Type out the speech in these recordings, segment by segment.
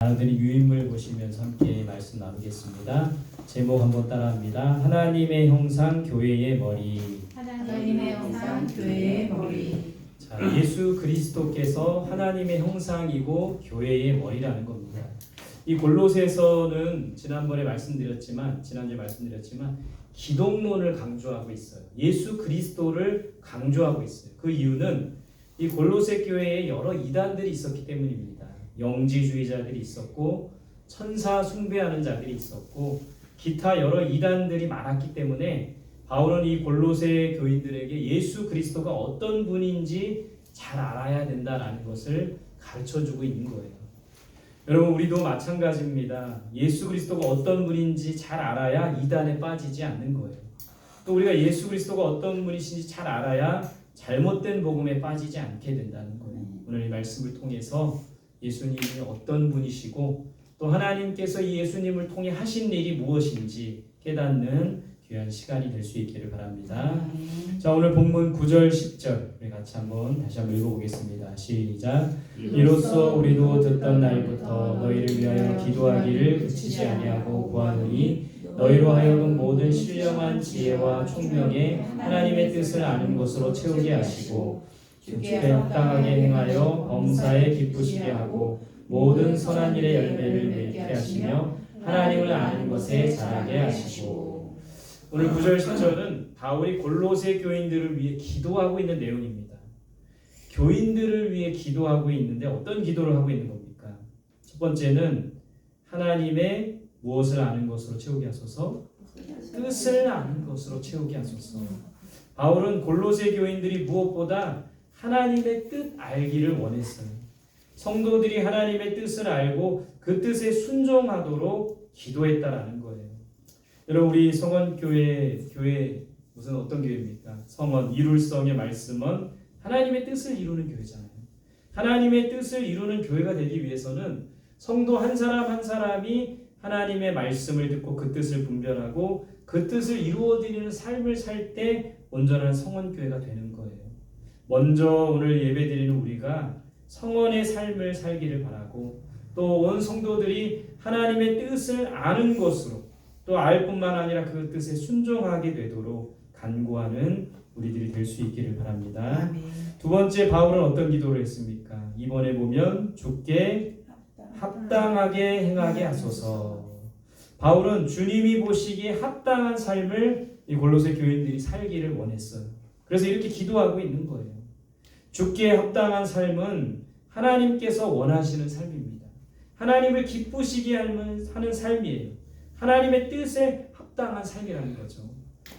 나누더니 유인물 보시면서 함께 말씀 나누겠습니다. 제목 한번 따라합니다. 하나님의 형상 교회의 머리. 하나님의 형상 교회의 머리. 자, 예수 그리스도께서 하나님의 형상이고 교회의 머리라는 겁니다. 이 골로새서는 지난주에 말씀드렸지만 기독론을 강조하고 있어요. 예수 그리스도를 강조하고 있어요. 그 이유는 이 골로새 교회에 여러 이단들이 있었기 때문입니다. 영지주의자들이 있었고 천사 숭배하는 자들이 있었고 기타 여러 이단들이 많았기 때문에 바울은 이 골로새 교인들에게 예수 그리스도가 어떤 분인지 잘 알아야 된다라는 것을 가르쳐주고 있는 거예요. 여러분, 우리도 마찬가지입니다. 예수 그리스도가 어떤 분인지 잘 알아야 이단에 빠지지 않는 거예요. 또 우리가 예수 그리스도가 어떤 분이신지 잘 알아야 잘못된 복음에 빠지지 않게 된다는 거예요. 오늘 이 말씀을 통해서 예수님이 어떤 분이시고 또 하나님께서 이 예수님을 통해 하신 일이 무엇인지 깨닫는 귀한 시간이 될 수 있기를 바랍니다. 자, 오늘 본문 9절 10절 우리 같이 다시 한번 읽어보겠습니다. 시작. 이로써 우리도 듣던 날부터 너희를 위하여 기도하기를 그치지 아니하고 구하노니 너희로 하여금 모든 신령한 지혜와 총명에 하나님의 뜻을 아는 것으로 채우게 하시고 주께 합당하게 행하여 범사에 기쁘시게 하고 모든 선한 일의 열매를 맺게 하시며 하나님을 아는 것에 자라게 하시고. 오늘 9절 10절은 바울이 골로새 교인들을 위해 기도하고 있는 내용입니다. 교인들을 위해 기도하고 있는데 어떤 기도를 하고 있는 겁니까? 첫 번째는 하나님의 무엇을 아는 것으로 채우게 하소서, 뜻을 아는 것으로 채우게 하소서. 바울은 골로새 교인들이 무엇보다 하나님의 뜻 알기를 원했어요. 성도들이 하나님의 뜻을 알고 그 뜻에 순종하도록 기도했다라는 거예요. 여러분, 우리 성원교회 무슨 어떤 교회입니까? 성원, 이룰성의 말씀은 하나님의 뜻을 이루는 교회잖아요. 하나님의 뜻을 이루는 교회가 되기 위해서는 성도 한 사람 한 사람이 하나님의 말씀을 듣고 그 뜻을 분별하고 그 뜻을 이루어드리는 삶을 살 때 온전한 성원교회가 되는 거예요. 먼저 오늘 예배드리는 우리가 성원의 삶을 살기를 바라고 또 온 성도들이 하나님의 뜻을 아는 것으로 또 알 뿐만 아니라 그 뜻에 순종하게 되도록 간구하는 우리들이 될 수 있기를 바랍니다. 아멘. 두 번째, 바울은 어떤 기도를 했습니까? 이번에 보면 주께 합당하게 행하게 하소서. 바울은 주님이 보시기에 합당한 삶을 이 골로새 교인들이 살기를 원했어요. 그래서 이렇게 기도하고 있는 거예요. 주께 합당한 삶은 하나님께서 원하시는 삶입니다. 하나님을 기쁘시게 하는 삶이에요. 하나님의 뜻에 합당한 삶이라는 거죠.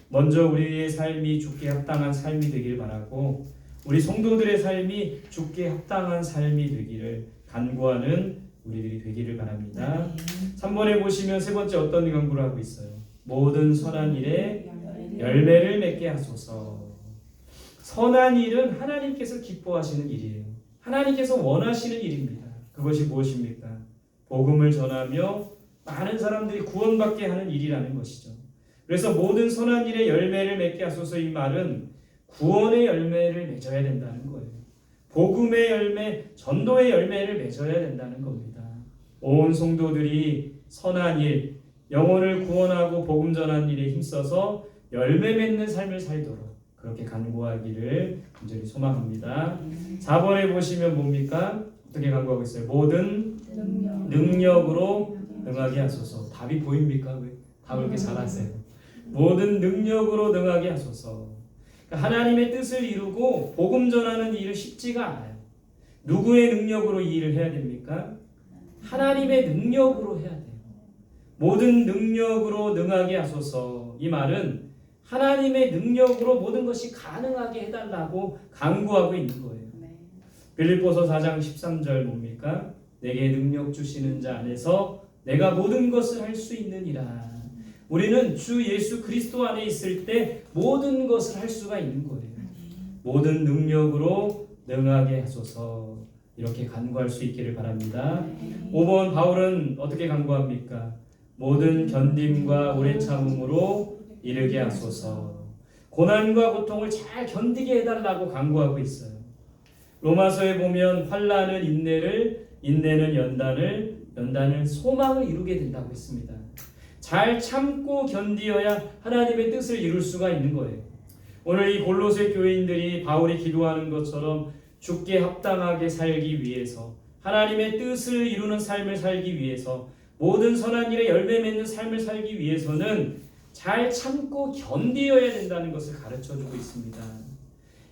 먼저 우리의 삶이 주께 합당한 삶이 되길 바라고 우리 성도들의 삶이 주께 합당한 삶이 되기를 간구하는 우리들이 되기를 바랍니다. 3번에 보시면 세 번째 어떤 간구를 하고 있어요? 모든 선한 일에 열매를 맺게 하소서. 선한 일은 하나님께서 기뻐하시는 일이에요. 하나님께서 원하시는 일입니다. 그것이 무엇입니까? 복음을 전하며 많은 사람들이 구원받게 하는 일이라는 것이죠. 그래서 모든 선한 일에 열매를 맺게 하소서, 이 말은 구원의 열매를 맺어야 된다는 거예요. 복음의 열매, 전도의 열매를 맺어야 된다는 겁니다. 온 성도들이 선한 일, 영혼을 구원하고 복음 전하는 일에 힘써서 열매 맺는 삶을 살도록 그렇게 간구하기를 간절히 소망합니다. 4번에 보시면 뭡니까? 어떻게 간구하고 있어요? 모든 능력으로 능하게 하소서. 답이 보입니까? 왜 답을 이렇게 잘하세요? 모든 능력으로 능하게 하소서. 그러니까 하나님의 뜻을 이루고 복음 전하는 일은 쉽지가 않아요. 누구의 능력으로 이 일을 해야 됩니까? 하나님의 능력으로 해야 돼요. 모든 능력으로 능하게 하소서. 이 말은 하나님의 능력으로 모든 것이 가능하게 해달라고 간구하고 있는 거예요. 빌립보서 4장 13절 뭡니까? 내게 능력 주시는 자 안에서 내가 모든 것을 할 수 있느니라. 우리는 주 예수 그리스도 안에 있을 때 모든 것을 할 수가 있는 거예요. 모든 능력으로 능하게 하소서. 이렇게 간구할 수 있기를 바랍니다. 5번, 바울은 어떻게 간구합니까? 모든 견딤과 오래 참음으로 이르게 하소서. 고난과 고통을 잘 견디게 해달라고 간구하고 있어요. 로마서에 보면 환난은 인내를, 인내는 연단을, 연단은 소망을 이루게 된다고 했습니다. 잘 참고 견디어야 하나님의 뜻을 이룰 수가 있는 거예요. 오늘 이 골로새 교인들이 바울이 기도하는 것처럼 주께 합당하게 살기 위해서, 하나님의 뜻을 이루는 삶을 살기 위해서, 모든 선한 일에 열매 맺는 삶을 살기 위해서는 잘 참고 견디어야 된다는 것을 가르쳐주고 있습니다.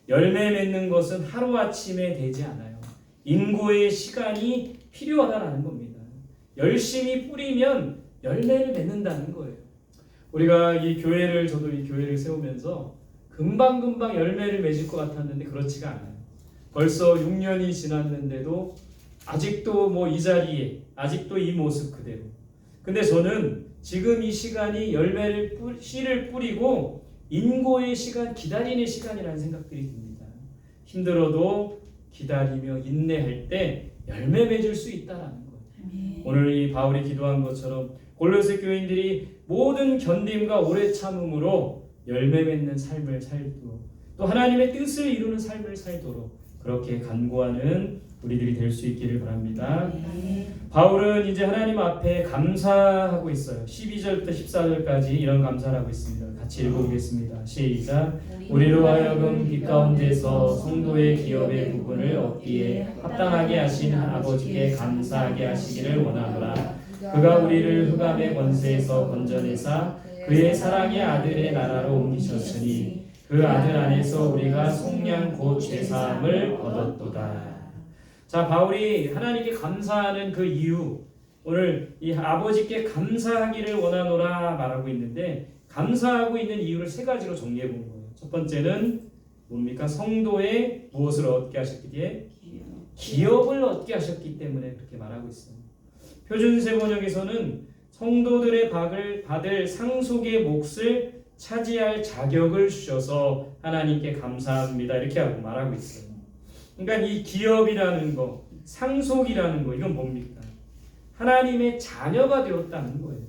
열매 맺는 것은 하루아침에 되지 않아요. 인고의 시간이 필요하다는 겁니다. 열심히 뿌리면 열매를 맺는다는 거예요. 우리가 저도 이 교회를 세우면서 금방금방 열매를 맺을 것 같았는데 그렇지가 않아요. 벌써 6년이 지났는데도 아직도 이 자리에, 아직도 이 모습 그대로. 근데 저는 지금 이 시간이 씨를 뿌리고 인고의 시간, 기다리는 시간이라는 생각들이 듭니다. 힘들어도 기다리며 인내할 때 열매 맺을 수 있다라는 거예요. 오늘 이 바울이 기도한 것처럼 골로새 교인들이 모든 견딤과 오래 참음으로 열매 맺는 삶을 살도록, 또 하나님의 뜻을 이루는 삶을 살도록 그렇게 간구하는 우리들이 될 수 있기를 바랍니다. 바울은 이제 하나님 앞에 감사하고 있어요. 12절부터 14절까지 이런 감사를 하고 있습니다. 같이 읽어보겠습니다. 시작. 우리로 하여금 빛 가운데서 성도의 기업의 부분을 얻기에 합당하게 하신 아버지께 감사하게 하시기를 원하노라. 그가 우리를 흑암의 권세에서 건져내사 그의 사랑의 아들의 나라로 옮기셨으니 그 아들 안에서 우리가 속량 곧 죄사함을 얻었도다. 자, 바울이 하나님께 감사하는 그 이유, 오늘 이 아버지께 감사하기를 원하노라 말하고 있는데, 감사하고 있는 이유를 세 가지로 정리해 본 거예요. 첫 번째는 뭡니까? 성도의 무엇을 얻게 하셨기에? 기업을 얻게 하셨기 때문에 그렇게 말하고 있어요. 표준세 번역에서는 성도들의 받을 상속의 몫을 차지할 자격을 주셔서 하나님께 감사합니다. 이렇게 하고 말하고 있어요. 그러니까 이 기업이라는 거, 상속이라는 거, 이건 뭡니까? 하나님의 자녀가 되었다는 거예요.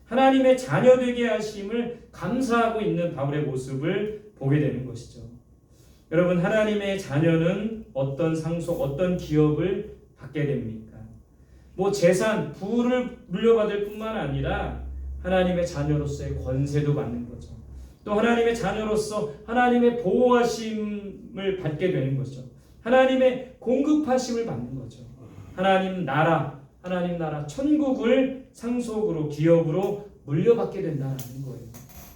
하나님의 자녀 되게 하심을 감사하고 있는 바울의 모습을 보게 되는 것이죠. 여러분, 하나님의 자녀는 어떤 상속, 어떤 기업을 받게 됩니까? 재산, 부를 물려받을 뿐만 아니라 하나님의 자녀로서의 권세도 받는 거죠. 또 하나님의 자녀로서 하나님의 보호하심을 받게 되는 거죠. 하나님의 공급하심을 받는 거죠. 하나님 나라, 천국을 상속으로, 기업으로 물려받게 된다는 거예요.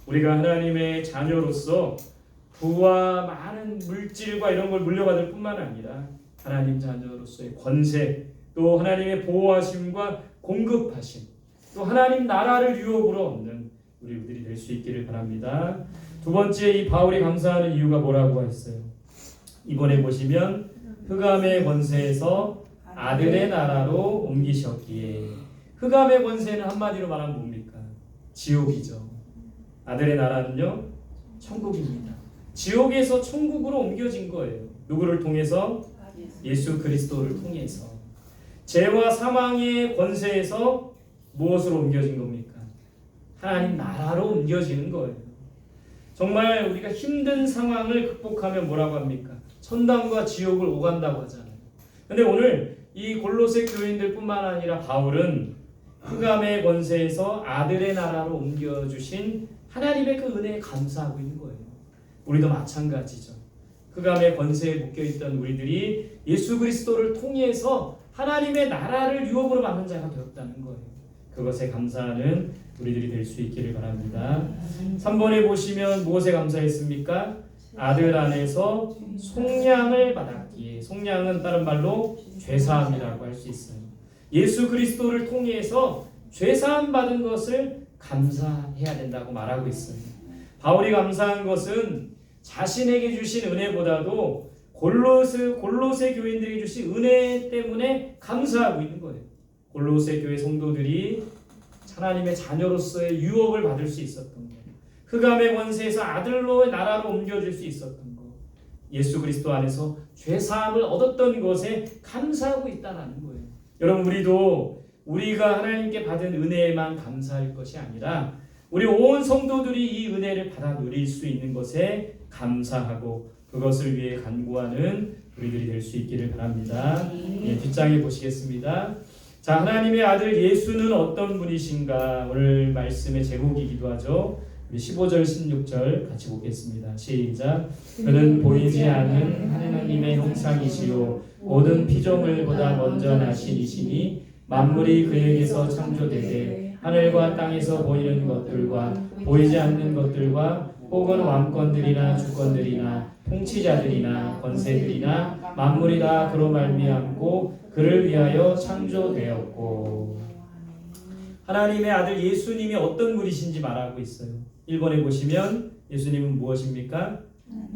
우리가 하나님의 자녀로서 부와 많은 물질과 이런 걸 물려받을 뿐만 아니라 하나님 자녀로서의 권세, 또 하나님의 보호하심과 공급하심, 또 하나님 나라를 유업으로 얻는 우리들이 될 수 있기를 바랍니다. 두 번째, 이 바울이 감사하는 이유가 뭐라고 했어요? 이번에 보시면 흑암의 권세에서 아들의 나라로 옮기셨기에, 흑암의 권세는 한마디로 말하면 뭡니까? 지옥이죠. 아들의 나라는요? 천국입니다. 지옥에서 천국으로 옮겨진 거예요. 누구를 통해서? 예수 그리스도를 통해서. 죄와 사망의 권세에서 무엇으로 옮겨진 겁니까? 하나님 나라로 옮겨지는 거예요. 정말 우리가 힘든 상황을 극복하면 뭐라고 합니까? 천당과 지옥을 오간다고 하잖아요. 근데 오늘 이 골로새 교인들뿐만 아니라 바울은 흑암의 권세에서 아들의 나라로 옮겨주신 하나님의 그 은혜에 감사하고 있는 거예요. 우리도 마찬가지죠. 흑암의 권세에 묶여있던 우리들이 예수 그리스도를 통해서 하나님의 나라를 유업으로 받는 자가 되었다는 거예요. 그것에 감사하는 우리들이 될 수 있기를 바랍니다. 3번에 보시면 무엇에 감사했습니까? 아들 안에서 속량을 받았기에, 속량은 다른 말로 죄사함이라고 할 수 있어요. 예수 그리스도를 통해서 죄사함 받은 것을 감사해야 된다고 말하고 있어요. 바울이 감사한 것은 자신에게 주신 은혜보다도 골로새 교인들에게 주신 은혜 때문에 감사하고 있는 거예요. 골로새 교회 성도들이 하나님의 자녀로서의 유업을 받을 수 있었던 것, 흑암의 권세에서 아들로의 나라로 옮겨질 수 있었던 것, 예수 그리스도 안에서 죄사함을 얻었던 것에 감사하고 있다는 거예요. 여러분, 우리도 우리가 하나님께 받은 은혜에만 감사할 것이 아니라 우리 온 성도들이 이 은혜를 받아 누릴 수 있는 것에 감사하고 그것을 위해 간구하는 우리들이 될 수 있기를 바랍니다. 뒷장에 보시겠습니다. 자, 하나님의 아들 예수는 어떤 분이신가? 오늘 말씀의 제목이기도 하죠. 우리 15절 16절 같이 보겠습니다. 시작. 그는 보이지 않는 하나님의 형상이시요 모든 피조물보다 먼저 나신 이시니 만물이 그에게서 창조되되 하늘과 땅에서 보이는 것들과 보이지 않는 것들과 혹은 왕권들이나 주권들이나 통치자들이나 권세들이나 만물이 다 그로 말미암고 그를 위하여 창조되었고. 하나님의 아들 예수님이 어떤 분이신지 말하고 있어요. 1번에 보시면 예수님은 무엇입니까?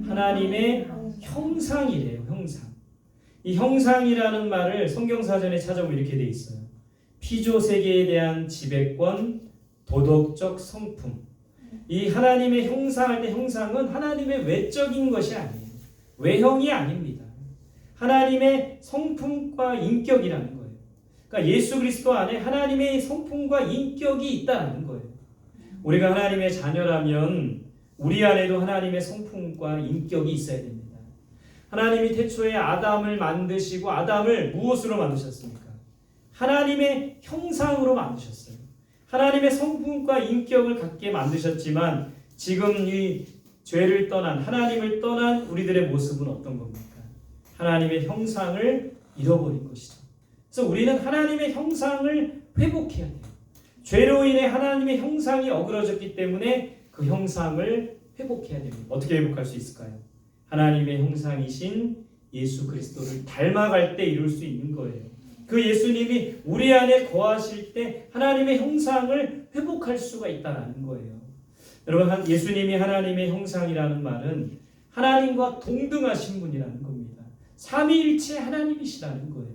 하나님의 형상이래요. 형상. 이 형상이라는 말을 성경사전에 찾아보면 이렇게 돼 있어요. 피조 세계에 대한 지배권, 도덕적 성품. 이 하나님의 형상할 때 형상은 하나님의 외적인 것이 아니에요. 외형이 아닙니다. 하나님의 성품과 인격이라는 거예요. 그러니까 예수 그리스도 안에 하나님의 성품과 인격이 있다는 거예요. 우리가 하나님의 자녀라면 우리 안에도 하나님의 성품과 인격이 있어야 됩니다. 하나님이 태초에 아담을 만드시고 아담을 무엇으로 만드셨습니까? 하나님의 형상으로 만드셨어요. 하나님의 성품과 인격을 갖게 만드셨지만 지금 이 죄를 떠난 하나님을 떠난 우리들의 모습은 어떤 겁니까? 하나님의 형상을 잃어버린 것이죠. 그래서 우리는 하나님의 형상을 회복해야 돼요. 죄로 인해 하나님의 형상이 어그러졌기 때문에 그 형상을 회복해야 됩니다. 어떻게 회복할 수 있을까요? 하나님의 형상이신 예수 그리스도를 닮아갈 때 이룰 수 있는 거예요. 그 예수님이 우리 안에 거하실 때 하나님의 형상을 회복할 수가 있다는 거예요. 여러분, 예수님이 하나님의 형상이라는 말은 하나님과 동등하신 분이라는 겁니다. 삼위일체 하나님이시라는 거예요.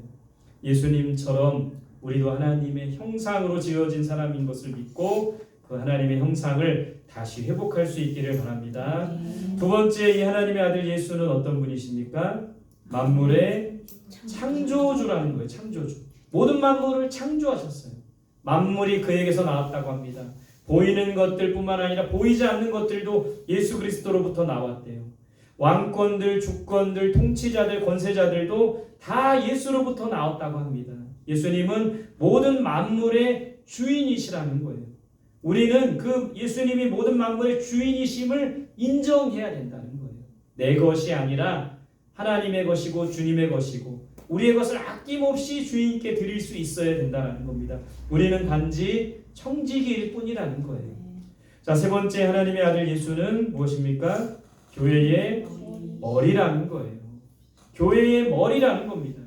예수님처럼 우리도 하나님의 형상으로 지어진 사람인 것을 믿고 그 하나님의 형상을 다시 회복할 수 있기를 바랍니다. 두 번째, 이 하나님의 아들 예수는 어떤 분이십니까? 만물의 창조주라는 거예요. 창조주. 모든 만물을 창조하셨어요. 만물이 그에게서 나왔다고 합니다. 보이는 것들뿐만 아니라 보이지 않는 것들도 예수 그리스도로부터 나왔대요. 왕권들, 주권들, 통치자들, 권세자들도 다 예수로부터 나왔다고 합니다. 예수님은 모든 만물의 주인이시라는 거예요. 우리는 그 예수님이 모든 만물의 주인이심을 인정해야 된다는 거예요. 내 것이 아니라 하나님의 것이고 주님의 것이고 우리의 것을 아낌없이 주인께 드릴 수 있어야 된다는 겁니다. 우리는 단지 청지기일 뿐이라는 거예요. 자, 세 번째, 하나님의 아들 예수는 무엇입니까? 교회의 머리라는 거예요. 교회의 머리라는 겁니다.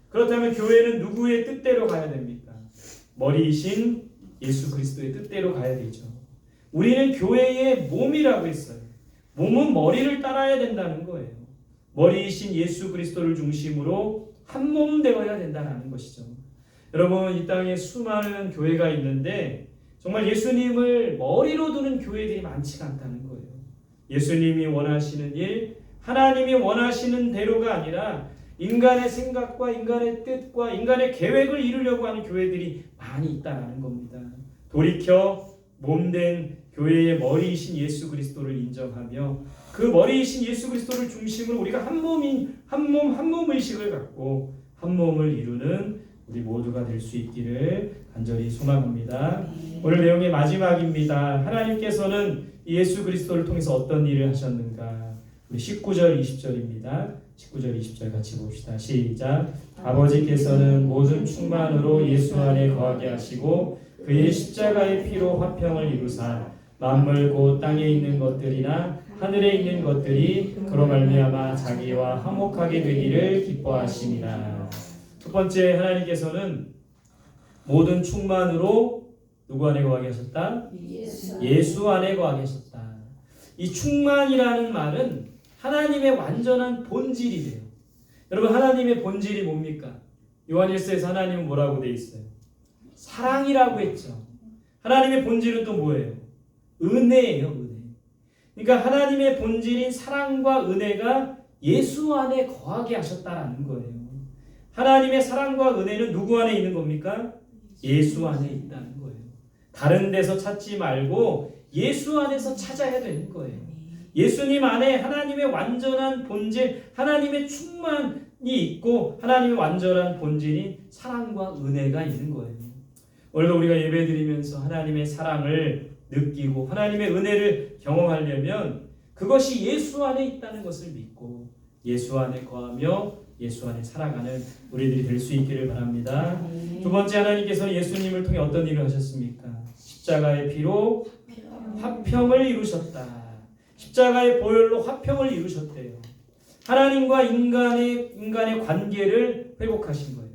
그렇다면 교회는 누구의 뜻대로 가야 됩니까? 머리이신 예수 그리스도의 뜻대로 가야 되죠. 우리는 교회의 몸이라고 했어요. 몸은 머리를 따라야 된다는 거예요. 머리이신 예수 그리스도를 중심으로 한 몸 되어야 된다는 것이죠. 여러분, 이 땅에 수많은 교회가 있는데 정말 예수님을 머리로 두는 교회들이 많지가 않다는 거예요. 예수님이 원하시는 일, 하나님이 원하시는 대로가 아니라 인간의 생각과 인간의 뜻과 인간의 계획을 이루려고 하는 교회들이 많이 있다는 겁니다. 돌이켜 몸된 교회의 머리이신 예수 그리스도를 인정하며 그 머리이신 예수 그리스도를 중심으로 우리가 한 몸 의식을 갖고 한 몸을 이루는 우리 모두가 될 수 있기를 간절히 소망합니다. 오늘 내용의 마지막입니다. 하나님께서는 예수 그리스도를 통해서 어떤 일을 하셨는가? 우리 19절 20절입니다. 19절 20절 같이 봅시다. 시작. 아버지께서는 모든 충만으로 예수 안에 거하게 하시고 그의 십자가의 피로 화평을 이루사 만물 곧 땅에 있는 것들이나 하늘에 있는 것들이 그로 말미암아 자기와 화목하게 되기를 기뻐하시니라. 첫 번째, 하나님께서는 모든 충만으로 누구 안에 거하게 하셨다? 예수 안에 거하게 하셨다. 이 충만이라는 말은 하나님의 완전한 본질이래요. 여러분, 하나님의 본질이 뭡니까? 요한일서에서 하나님은 뭐라고 돼 있어요? 사랑이라고 했죠. 하나님의 본질은 또 뭐예요? 은혜예요. 은혜. 그러니까 하나님의 본질인 사랑과 은혜가 예수 안에 거하게 하셨다라는 거예요. 하나님의 사랑과 은혜는 누구 안에 있는 겁니까? 예수 안에 있다는 거예요. 다른 데서 찾지 말고 예수 안에서 찾아야 되는 거예요. 예수님 안에 하나님의 완전한 본질, 하나님의 있고 하나님의 완전한 본질인 사랑과 은혜가 있는 거예요. 오늘도 우리가 예배드리면서 하나님의 사랑을 느끼고 하나님의 은혜를 경험하려면 그것이 예수 안에 있다는 것을 믿고 예수 안에 거하며 예수 안에 살아가는 우리들이 될 수 있기를 바랍니다. 두 번째, 하나님께서는 예수님을 통해 어떤 일을 하셨습니까? 십자가의 피로 화평을 이루셨다. 십자가의 보혈로 화평을 이루셨대요. 하나님과 인간의 관계를 회복하신 거예요.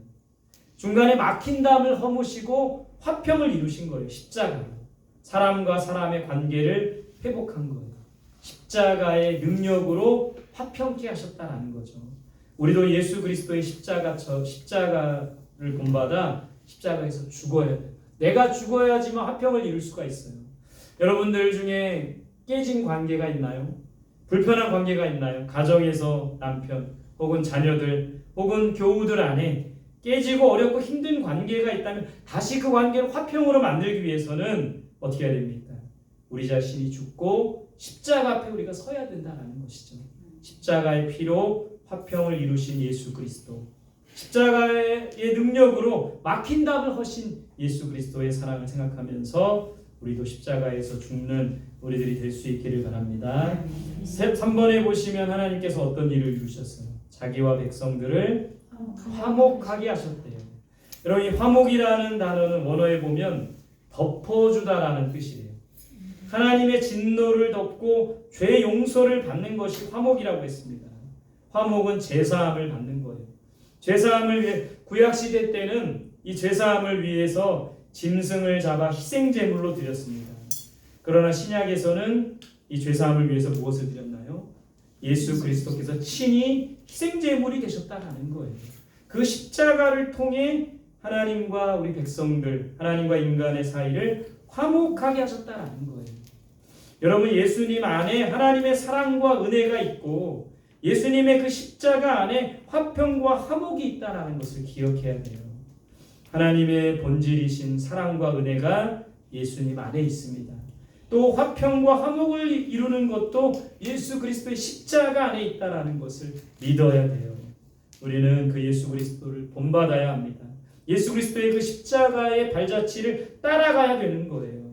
중간에 막힌 담을 허무시고 화평을 이루신 거예요. 십자가로. 사람과 사람의 관계를 회복한 거예요. 십자가의 능력으로 화평케 하셨다라는 거죠. 우리도 예수 그리스도의 십자가를 본받아 십자가에서 죽어야 돼요. 내가 죽어야지만 화평을 이룰 수가 있어요. 여러분들 중에 깨진 관계가 있나요? 불편한 관계가 있나요? 가정에서 남편 혹은 자녀들 혹은 교우들 안에 깨지고 어렵고 힘든 관계가 있다면 다시 그 관계를 화평으로 만들기 위해서는 어떻게 해야 됩니까? 우리 자신이 죽고 십자가 앞에 우리가 서야 된다는 것이죠. 십자가의 피로 화평을 이루신 예수 그리스도, 십자가의 능력으로 막힌 담을 허신 예수 그리스도의 사랑을 생각하면서 우리도 십자가에서 죽는 우리들이 될 수 있기를 바랍니다. 3번에 보시면 하나님께서 어떤 일을 이루셨어요? 자기와 백성들을 화목하게 하셨대요. 여러분, 이 화목이라는 단어는 원어에 보면 덮어주다라는 뜻이에요. 하나님의 진노를 덮고 죄 용서를 받는 것이 화목이라고 했습니다. 화목은 제사함을 받는 거예요. 제사함을 위해 구약시대 때는 이 제사함을 위해서 짐승을 잡아 희생제물로 드렸습니다. 그러나 신약에서는 이 죄사함을 위해서 무엇을 드렸나요? 예수 그리스도께서 친히 희생제물이 되셨다는 거예요. 그 십자가를 통해 하나님과 우리 백성들, 하나님과 인간의 사이를 화목하게 하셨다는 거예요. 여러분, 예수님 안에 하나님의 사랑과 은혜가 있고 예수님의 그 십자가 안에 화평과 화목이 있다는 것을 기억해야 돼요. 하나님의 본질이신 사랑과 은혜가 예수님 안에 있습니다. 또 화평과 화목을 이루는 것도 예수 그리스도의 십자가 안에 있다는 것을 믿어야 돼요. 우리는 그 예수 그리스도를 본받아야 합니다. 예수 그리스도의 그 십자가의 발자취를 따라가야 되는 거예요.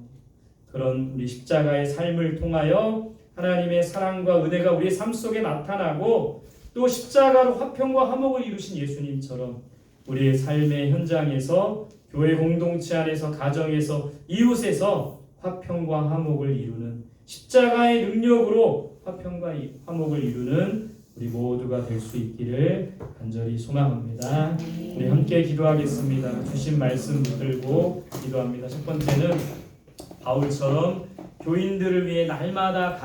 그런 우리 십자가의 삶을 통하여 하나님의 사랑과 은혜가 우리의 삶 속에 나타나고 또 십자가로 화평과 화목을 이루신 예수님처럼 우리의 삶의 현장에서 교회 공동체 안에서 가정에서 이웃에서 화평과 화목을 이루는 십자가의 능력으로 화평과 화목을 이루는 우리 모두가 될 수 있기를 간절히 소망합니다. 우리 함께 기도하겠습니다. 주신 말씀 붙들고 기도합니다. 첫 번째는 바울처럼 교인들을 위해 날마다